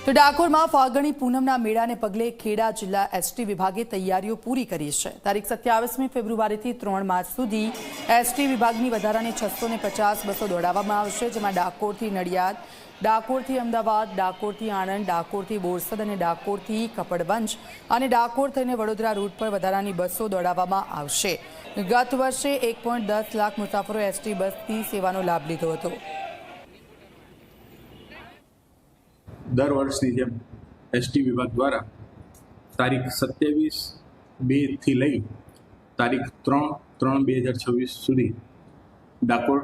તો ડાકોરમાં ફાગણી પૂનમના મેળાને પગલે ખેડા જિલ્લા એસટી વિભાગે તૈયારીઓ પૂરી કરી છે। તારીખ 27મી ફેબ્રુઆરીથી 3 માર્ચ સુધી એસટી વિભાગની વધારાની 650 બસો દોડાવવામાં આવશે, જેમાં ડાકોરથી નડિયાદ, ડાકોરથી અમદાવાદ, ડાકોરથી આણંદ, ડાકોરથી બોરસદ અને ડાકોરથી કપડવંજ અને ડાકોર થઈને વડોદરા રૂટ પર વધારાની બસો દોડાવવામાં આવશે। ગત વર્ષે 1.10 લાખ મુસાફરો એસટી બસની સેવાનો લાભ લીધો હતો। दर वर्षनी जेम एसटी विभाग द्वारा तारीख 27/2 થી લઈ તારીખ 3/3/2026 સુધી ડાકોર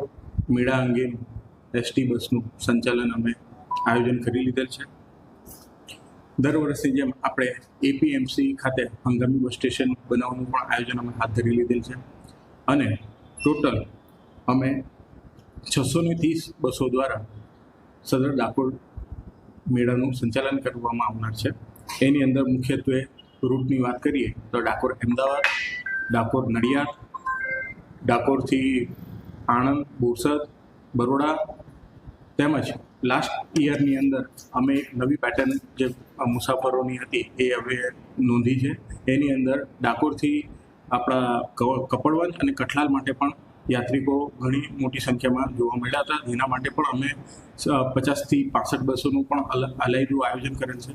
મેળા અંગે એસટી બસનું સંચાલન અમે આયોજન કરી લીધેલ છે। દર વર્ષની જેમ આપણે એપીએમસી ખાતે હંગામી બસ સ્ટેશન બનાવવાનું પણ આયોજન અમે હાથ ધરી લીધેલ છે અને ટોટલ અમે 630 બસો દ્વારા સદર ડાકોર મેળાનું સંચાલન કરવામાં આવનાર છે। એની અંદર મુખ્યત્વે રૂટની વાત કરીએ તો ડાકોર અમદાવાદ, ડાકોર નડિયાદ, ડાકોરથી આણંદ, બોરસદ, બરોડા તેમજ લાસ્ટ યરની અંદર અમે એક નવી પેટર્ન જે મુસાફરોની હતી એ હવે નોંધી છે। એની અંદર ડાકોરથી આપણા કપડવંજ અને કઠલાલ માટે પણ યાત્રિકો ઘણી મોટી સંખ્યામાં જોવા મળ્યા હતા, જેના માટે પણ અમે 50 થી 65 બસોનું પણ અલાયદું આયોજન કરેલ છે।